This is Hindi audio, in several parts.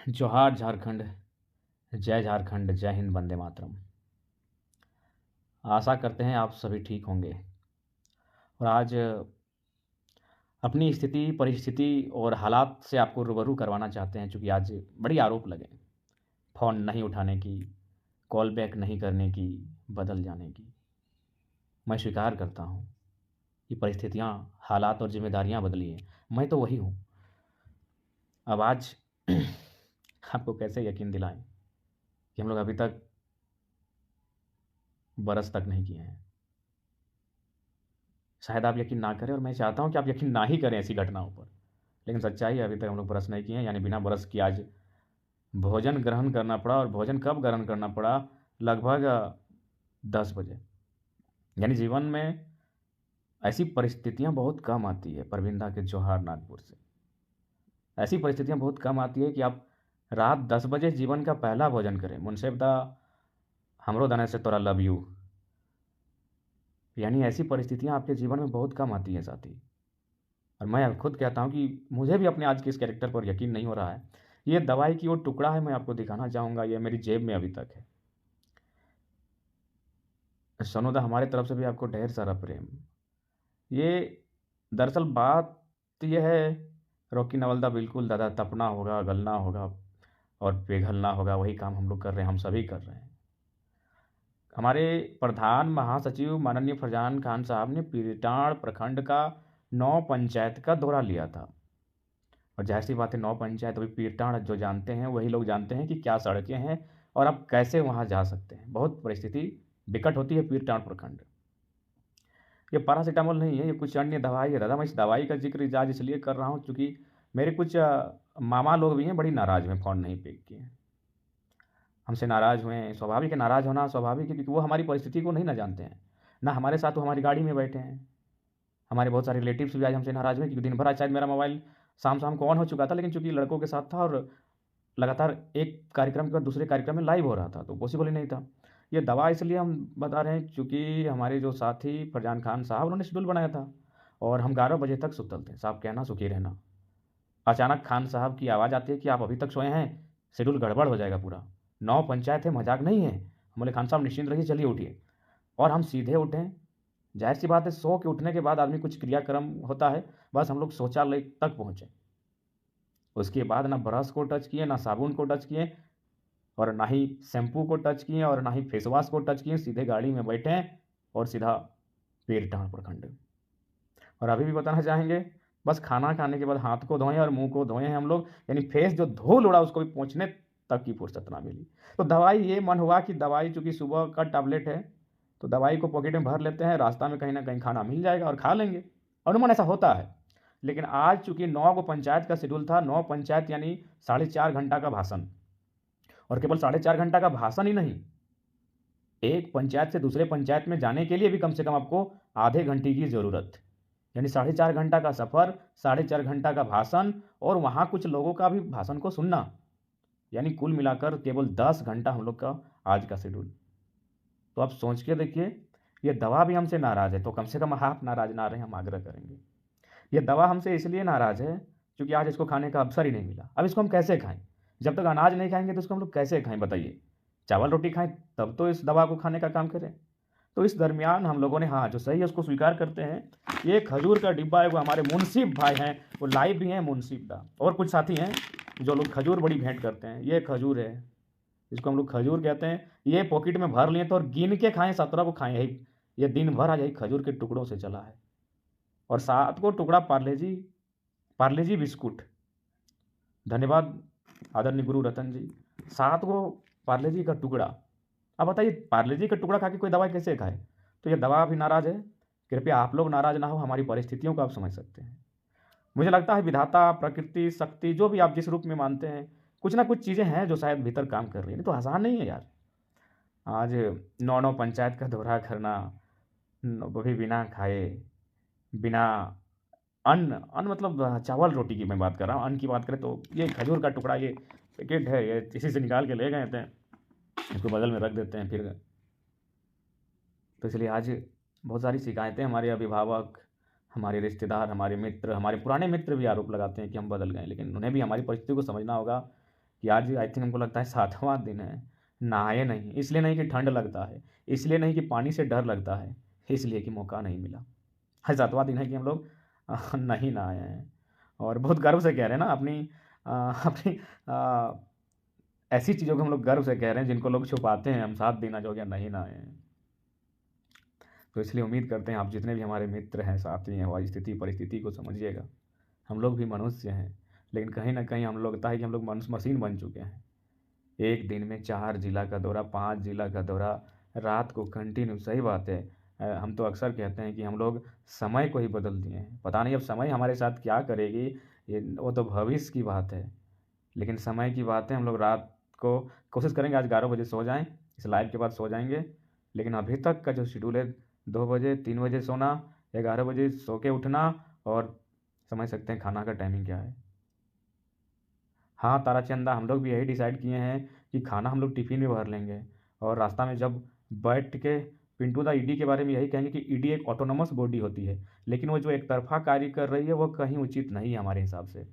जोहार झारखंड, जय झारखंड, जय हिंद, वंदे मातरम। आशा करते हैं आप सभी ठीक होंगे। और आज अपनी स्थिति, परिस्थिति और हालात से आपको रूबरू करवाना चाहते हैं, चूँकि आज बड़ी आरोप लगे। फ़ोन नहीं उठाने की, कॉल बैक नहीं करने की, बदल जाने की। मैं स्वीकार करता हूँ कि परिस्थितियाँ, हालात और ज़िम्मेदारियाँ बदली हैं। मैं तो वही हूँ। अब आज आपको कैसे यकीन दिलाएँ कि हम लोग अभी तक बरस तक नहीं किए हैं। शायद आप यकीन ना करें और मैं चाहता हूँ कि आप यकीन ना ही करें ऐसी घटनाओं पर। लेकिन सच्चाई है, अभी तक हम लोग ब्रश नहीं किए हैं, यानी बिना ब्रश किए आज भोजन ग्रहण करना पड़ा। और भोजन कब ग्रहण करना पड़ा? लगभग 10 बजे। यानी जीवन में ऐसी परिस्थितियाँ बहुत कम आती है। परविंदा के जोहार नागपुर से ऐसी परिस्थितियाँ बहुत कम आती है कि आप रात 10 बजे जीवन का पहला भोजन करें। मुनसे बता हमरो दने से तोरा लव यू। यानी ऐसी परिस्थितियाँ आपके जीवन में बहुत कम आती हैं साथी। और मैं खुद कहता हूँ कि मुझे भी अपने आज के इस कैरेक्टर पर यकीन नहीं हो रहा है। ये दवाई की वो टुकड़ा है, मैं आपको दिखाना चाहूँगा। ये मेरी जेब में अभी तक है। सोनू दा, हमारे तरफ से भी आपको ढेर सारा प्रेम। ये दरअसल बात ये है, रॉकी नवलदा, बिल्कुल दादा, तपना होगा, गलना होगा और पिघलना होगा। वही काम हम लोग कर रहे हैं, हम सभी कर रहे हैं। हमारे प्रधान महासचिव माननीय फरजान खान साहब ने पीरटाण प्रखंड का 9 पंचायत का दौरा लिया था। और जाहिर सी बात है, 9 पंचायत, अभी पीरटाण जो जानते हैं वही लोग जानते हैं कि क्या सड़कें हैं और आप कैसे वहाँ जा सकते हैं। बहुत परिस्थिति विकट होती है पीरटाण प्रखंड। ये पैरासीटामोल नहीं है, ये कुछ अन्य दवाई है दादा। मैं इस दवाई का जिक्र आज इसलिए कर रहा हूँ क्योंकि मेरे कुछ मामा लोग भी हैं, बड़ी नाराज़ हुए, फ़ोन नहीं पिक किए, हमसे नाराज़ हुए हैं। स्वाभाविक है, नाराज़ होना स्वाभाविक है, क्योंकि वो हमारी परिस्थिति को नहीं ना जानते हैं, ना हमारे साथ वो हमारी गाड़ी में बैठे हैं। हमारे बहुत सारे रिलेटिव्स भी आज हमसे नाराज़ हुए क्योंकि दिन भर आज शायद मेरा मोबाइल शाम शाम को ऑन हो चुका था, लेकिन चूंकि लड़कों के साथ था और लगातार एक कार्यक्रम के बाद दूसरे कार्यक्रम में लाइव हो रहा था, तो पॉसिबल ही नहीं था। ये दवा इसलिए हम बता रहे हैं क्योंकि हमारे जो साथी फरजान खान साहब, उन्होंने शेड्यूल बनाया था और हम 11 बजे तक सुतल थे। साहब कहना सुखी रहना। अचानक खान साहब की आवाज़ आती है कि आप अभी तक सोए हैं, शेड्यूल गड़बड़ हो जाएगा पूरा। 9 पंचायत है, मजाक नहीं है। हम बोले खान साहब निश्चिंत रहिए, चलिए उठिए। और हम सीधे उठें। जाहिर सी बात है, सो के उठने के बाद आदमी कुछ क्रियाक्रम होता है, बस हम लोग शौचालय तक पहुँचे। उसके बाद ना ब्रश को टच किए, ना साबुन को टच किए, और ना ही शैम्पू को टच किए, और ना ही फेस वॉश को टच किए। सीधे गाड़ी में बैठे और सीधा पीरटाण प्रखंड। और अभी भी बताना चाहेंगे, बस खाना खाने के बाद हाथ को धोएं और मुंह को धोए हैं हम लोग। यानी फेस जो धूल उड़ा उसको भी पहुँचने तक की फुर्सत ना मिली। तो दवाई, ये मन हुआ कि दवाई चूँकि सुबह का टैबलेट है, तो दवाई को पॉकेट में भर लेते हैं, रास्ता में कहीं ना कहीं खाना मिल जाएगा और खा लेंगे। अनुमान ऐसा होता है। लेकिन आज चूंकि 9 गो पंचायत का शेड्यूल था, 9 पंचायत यानी 4.5 घंटा का भाषण। और केवल 4.5 घंटा का भाषण ही नहीं, एक पंचायत से दूसरे पंचायत में जाने के लिए भी कम से कम आपको आधे घंटे की ज़रूरत। यानी 4.5 घंटा का सफ़र, 4.5 घंटा का भाषण, और वहाँ कुछ लोगों का भी भाषण को सुनना। यानी कुल मिलाकर केवल 10 घंटा हम लोग का आज का शेड्यूल। तो आप सोच के देखिए, ये दवा भी हमसे नाराज़ है, तो कम से कम आप नाराज़ ना रहें, हम आग्रह करेंगे। ये दवा हमसे इसलिए नाराज़ है क्योंकि आज इसको खाने का अवसर ही नहीं मिला। अब इसको हम कैसे खाएं? जब तक अनाज नहीं खाएंगे तो इसको हम लोग कैसे खाएं बताइए? चावल रोटी खाएं तब तो इस दवा को खाने का काम करें। तो इस दरमियान हम लोगों ने, हाँ जो सही है उसको स्वीकार करते हैं, ये खजूर का डिब्बा है, वो हमारे मुनसिफ भाई हैं, वो लाइव भी हैं, मुनसिफ दा और कुछ साथी हैं जो लोग खजूर बड़ी भेंट करते हैं। ये खजूर है, इसको हम लोग खजूर कहते हैं। ये पॉकेट में भर लिए तो, और गिन के खाएं, 17 को खाएं। यही ये दिन भर आज यही खजूर के टुकड़ों से चला है। और 7 को टुकड़ा पार्ले जी बिस्कुट। धन्यवाद आदरणीय गुरु रतन जी। 7 को पार्ले जी का टुकड़ा। अब बताइए, पार्ले जी का टुकड़ा खा के कोई दवाई कैसे खाए? तो ये दवा भी नाराज़ है। कृपया आप लोग नाराज़ ना हो, हमारी परिस्थितियों को आप समझ सकते हैं। मुझे लगता है विधाता, प्रकृति, शक्ति, जो भी आप जिस रूप में मानते हैं, कुछ ना कुछ चीज़ें हैं जो शायद भीतर काम कर रही हैं। नहीं तो आसान नहीं है यार, आज 9 पंचायत का दौरा करना, वो भी बिना खाए, बिना अन्न। अन्न मतलब चावल रोटी की मैं बात कर रहा हूँ। अन्न की बात करें तो ये खजूर का टुकड़ा, ये पैकेट है, ये इसी से निकाल के ले गए थे, इसको बगल में रख देते हैं फिर। तो इसलिए आज बहुत सारी शिकायतें, हमारे अभिभावक, हमारे रिश्तेदार, हमारे मित्र, हमारे पुराने मित्र भी आरोप लगाते हैं कि हम बदल गए। लेकिन उन्हें भी हमारी परिस्थिति को समझना होगा कि आज आई थिंक हमको लगता है 7वाँ दिन है, नहाए नहीं। इसलिए नहीं कि ठंड लगता है, इसलिए नहीं कि पानी से डर लगता है, इसलिए कि मौका नहीं मिला। है 7वाँ दिन है कि हम लोग नहीं नहाए हैं और बहुत गर्व से कह रहे हैं ना अपनी अपनी ऐसी चीज़ों को हम लोग गर्व से कह रहे हैं जिनको लोग छुपाते हैं। हम 7 दिन आज हो गया नहीं नहाए हैं। तो इसलिए उम्मीद करते हैं आप जितने भी हमारे मित्र हैं, साथी हैं, हमारी स्थिति परिस्थिति को समझिएगा। हम लोग भी मनुष्य हैं, लेकिन कहीं न कहीं हम लोग लगता है कि हम लोग मनुष्य मशीन बन चुके हैं। एक दिन में 4 जिला का दौरा, 5 जिला का दौरा, रात को कंटिन्यू। सही बात है। हम तो अक्सर कहते हैं कि हम लोग समय को ही बदल दिए हैं। पता नहीं अब समय हमारे साथ क्या करेगी, ये वो तो भविष्य की बात है। लेकिन समय की बात है, हम लोग रात को कोशिश करेंगे आज 11 बजे सो जाएँ, इस लाइव के बाद सो जाएँगे। लेकिन अभी तक का जो शेड्यूल है 2 बजे, 3 बजे सोना, 11 बजे सो के उठना और समझ सकते हैं खाना का टाइमिंग क्या है। हाँ, ताराचंदा हम लोग भी यही डिसाइड किए हैं कि खाना हम लोग टिफ़िन में भर लेंगे और रास्ता में जब बैठ के पिंटू दा ईडी के बारे में यही कहेंगे कि ईडी एक ऑटोनॉमस बॉडी होती है, लेकिन वो जो एक तरफ़ा कार्य कर रही है वो कहीं उचित नहीं है हमारे हिसाब से।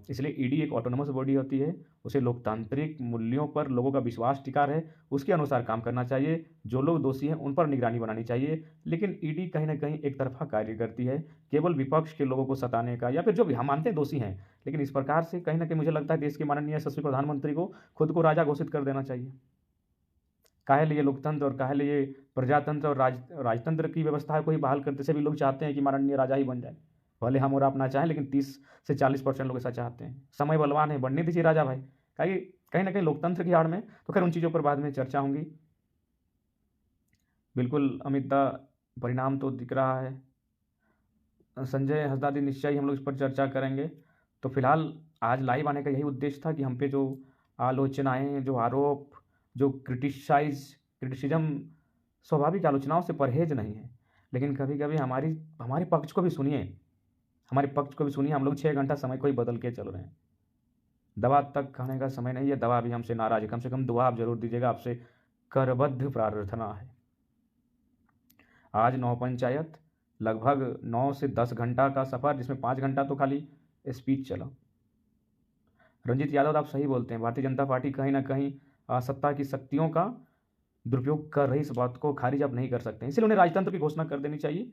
इसलिए ईडी एक ऑटोनॉमस बॉडी होती है, उसे लोकतांत्रिक मूल्यों पर लोगों का विश्वास टिका रहे, उसके अनुसार काम करना चाहिए। जो लोग दोषी हैं उन पर निगरानी बनानी चाहिए, लेकिन ईडी कहीं न कहीं एक तरफ़ा कार्य करती है, केवल विपक्ष के लोगों को सताने का या फिर जो भी हम मानते हैं दोषी हैं, लेकिन इस प्रकार से कहीं न कहीं मुझे लगता है देश के माननीय यशस्वी प्रधानमंत्री को खुद को राजा घोषित कर देना चाहिए। काहे लिए लोकतंत्र और काहे लिए प्रजातंत्र और राजतंत्र की व्यवस्था को ही बहाल करते सभी लोग चाहते हैं कि माननीय राजा ही बन जाए। भले हम और आप ना चाहें, लेकिन 30 से 40% लोग ऐसा चाहते हैं। समय बलवान है, बनने दीजिए राजा भाई। कहीं न कहीं लोकतंत्र की आड़ में तो खैर उन चीज़ों पर बाद में चर्चा होंगी। बिल्कुल अमित दा, परिणाम तो दिख रहा है। संजय हँसदा निश्चय ही हम लोग इस पर चर्चा करेंगे। तो फिलहाल आज लाइव आने का यही उद्देश्य था कि हम पे जो आलोचनाएँ, जो आरोप, जो क्रिटिसिज़्म, स्वाभाविक आलोचनाओं से परहेज़ नहीं है। लेकिन कभी-कभी हमारे पक्ष को भी सुनिए, हमारे पक्ष को भी सुनिए। हम लोग 6 घंटा समय को ही बदल के चल रहे हैं। दवा तक खाने का समय नहीं है, दवा भी हमसे नाराज़ है। कम से कम दुआ आप ज़रूर दीजिएगा, आपसे करबद्ध प्रार्थना है। आज 9 पंचायत, लगभग 9 से 10 घंटा का सफ़र, जिसमें 5 घंटा तो खाली स्पीच चला। रंजीत यादव आप सही बोलते हैं, भारतीय जनता पार्टी कहीं न कहीं सत्ता की शक्तियों का दुरुपयोग कर रही, इस बात को खारिज आप नहीं कर सकते। इसलिए उन्हें राजतंत्र की घोषणा कर देनी चाहिए,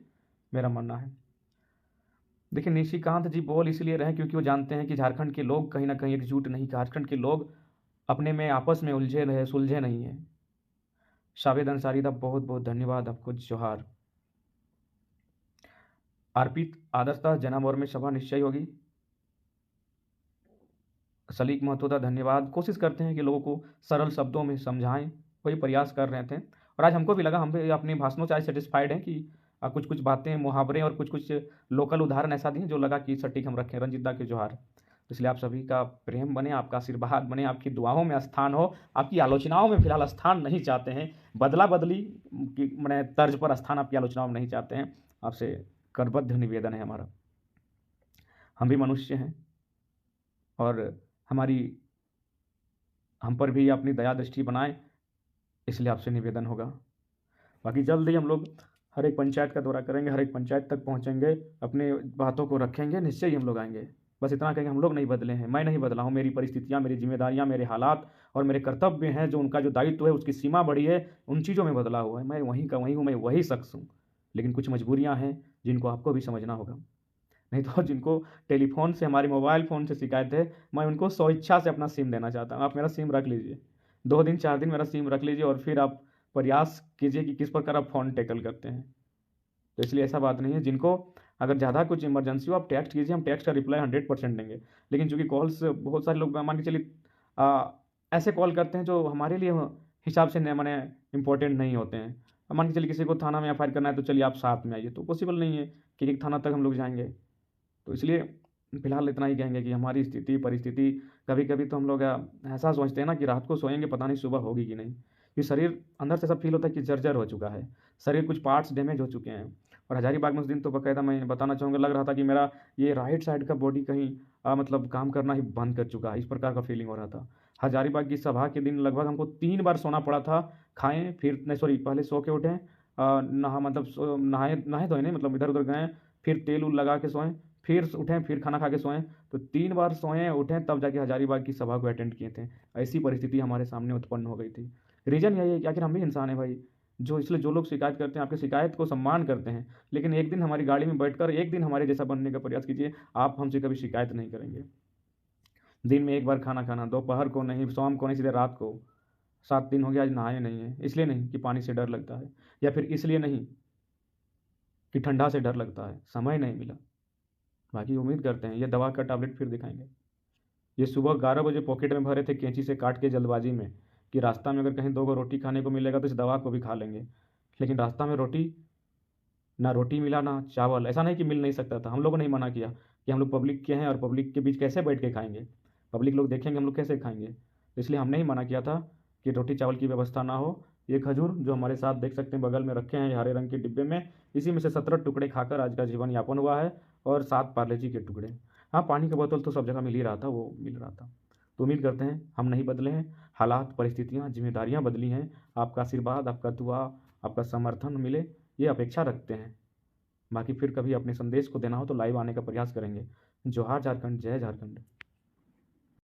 मेरा मानना है। देखिए निशिकांत जी बोल इसलिए रहे क्योंकि वो जानते हैं कि झारखंड के लोग कहीं न कहीं एकजुट नहीं, झारखंड के लोग अपने में आपस में उलझे रहे, सुलझे नहीं हैं। शावेद अंसारी दा बहुत-बहुत धन्यवाद आपको, जोहार। अर्पित आदर्शता जनामोर में सभा निश्चय होगी। सलीक महतो दा धन्यवाद। कोशिश करते हैं कि लोगों को सरल शब्दों में समझाएँ, वही प्रयास कर रहे थे। और आज हमको भी लगा, हम भी अपने भाषणों से आज सैटिस्फाइड हैं कि कुछ-कुछ बातें, मुहावरे और कुछ-कुछ लोकल उदाहरण ऐसा दिए जो लगा कि सटीक हम रखें। रंजीत दा के जोहार। तो इसलिए आप सभी का प्रेम बने, आपका आशीर्वाद बने, आपकी दुआओं में स्थान हो, आपकी आलोचनाओं में फिलहाल स्थान नहीं चाहते हैं। बदला-बदली की मने तर्ज पर स्थान आपकी आलोचनाओं में नहीं चाहते हैं। आपसे करबद्ध निवेदन है हमारा। हम भी मनुष्य हैं और हमारी हम पर भी अपनी दया दृष्टि बनाएँ, इसलिए आपसे निवेदन होगा। बाकी जल्द ही हम लोग हर एक पंचायत का दौरा करेंगे, हर एक पंचायत तक पहुँचेंगे, अपनी बातों को रखेंगे, निश्चय ही हम लोग आएँगे। बस इतना कहेंगे हम लोग नहीं बदले हैं, मैं नहीं बदला हूँ, मेरी परिस्थितियाँ, मेरी ज़िम्मेदारियाँ, मेरे हालात और मेरे कर्तव्य हैं, जो उनका जो दायित्व है, उसकी सीमा बढ़ी है, उन चीज़ों में बदला हुआ है। मैं वहीं का वहीं हूँ, मैं वही शख्स हूँ। लेकिन कुछ मजबूरियाँ हैं, जिनको आपको भी समझना होगा। नहीं तो जिनको टेलीफ़ोन से, हमारे मोबाइल फ़ोन से शिकायत है, मैं उनको स्वेच्छा से अपना सिम देना चाहता हूँ। आप मेरा सिम रख लीजिए। 2 दिन, 4 दिन मेरा सिम रख लीजिए और फिर आप प्रयास कीजिए कि किस प्रकार आप फ़ोन टैकल करते हैं। तो इसलिए ऐसा बात नहीं है, जिनको अगर ज़्यादा कुछ इमरजेंसी हो आप टेक्स्ट कीजिए, हम टेक्स्ट का रिप्लाई 100% देंगे। लेकिन चूँकि कॉल्स बहुत सारे लोग मान के चलिए ऐसे कॉल करते हैं जो हमारे लिए हिसाब से न माने इम्पोर्टेंट नहीं होते हैं। अब मान के चलिए किसी को थाना में एफआईआर करना है तो चलिए आप साथ में आइए, तो पॉसिबल नहीं है कि एक थाना तक हम लोग जाएँगे। तो इसलिए फिलहाल इतना ही कहेंगे कि हमारी स्थिति, परिस्थिति, कभी-कभी तो हम लोग ऐसा सोचते हैं ना कि रात को सोएँगे पता नहीं सुबह होगी कि नहीं। ये शरीर अंदर से ऐसा फ़ील होता है कि जर्जर हो चुका है। शरीर कुछ पार्ट्स डैमेज हो चुके हैं। और हज़ारीबाग में उस दिन तो बाकायदा मैं बताना चाहूँगा, लग रहा था कि मेरा ये राइट साइड का बॉडी कहीं मतलब काम करना ही बंद कर चुका है, इस प्रकार का फ़ीलिंग हो रहा था। हज़ारीबाग की सभा के दिन लगभग हमको 3 बार सोना पड़ा था। खाएँ फिर नहीं सॉरी पहले सो के उठें, नहाए-धोए नहीं मतलब इधर-उधर गए, फिर तेल-वूल लगा के सोएँ, फिर उठें, फिर खाना खा के सोएँ, तो 3 बार सोएँ, उठें, तब जाके हज़ारीबाग की सभा को अटेंड किए थे। ऐसी परिस्थिति हमारे सामने उत्पन्न हो गई थी। रीज़न यही है कि आखिर हम भी इंसान हैं भाई, जो लोग शिकायत करते हैं, आपकी शिकायत को सम्मान करते हैं, लेकिन एक दिन हमारी गाड़ी में बैठकर एक दिन हमारे जैसा बनने का प्रयास कीजिए, आप हमसे कभी शिकायत नहीं करेंगे। दिन में 1 बार खाना खाना, दोपहर को नहीं, शाम को नहीं, सीधे रात को। 7 दिन हो गया आज नहाए नहीं हैं, इसलिए नहीं कि पानी से डर लगता है, या फिर इसलिए नहीं कि ठंडा से डर लगता है, समय नहीं मिला। बाकी उम्मीद करते हैं ये दवा का टैबलेट फिर दिखाएँगे। ये सुबह 11 बजे पॉकेट में भरे थे कैंची से काट के जल्दबाजी में, कि रास्ता में अगर कहीं 2 रोटी खाने को मिलेगा तो इस दवा को भी खा लेंगे। लेकिन रास्ता में ना रोटी मिला ना चावल। ऐसा नहीं कि मिल नहीं सकता था, हम लोगों ने ही मना किया कि हम लोग पब्लिक के हैं और पब्लिक के बीच कैसे बैठ के खाएँगे? पब्लिक लोग देखेंगे हम लोग कैसे खाएँगे? तो इसलिए हमने ही मना किया था कि रोटी चावल की व्यवस्था ना हो। ये खजूर जो हमारे साथ देख सकते हैं बगल में रखे हैं हरे रंग के डिब्बे में, इसी में से 17 टुकड़े खाकर आज का जीवन यापन हुआ है, और 7 पार्ले जी के टुकड़े। हाँ, पानी का बोतल तो सब जगह मिल ही रहा था, वो मिल रहा था। तो उम्मीद करते हैं हम नहीं बदले हैं, हालात, परिस्थितियाँ, ज़िम्मेदारियाँ बदली हैं। आपका आशीर्वाद, आपका दुआ, आपका समर्थन मिले, ये अपेक्षा रखते हैं। बाकी फिर कभी अपने संदेश को देना हो तो लाइव आने का प्रयास करेंगे। जोहार झारखंड, जय झारखंड।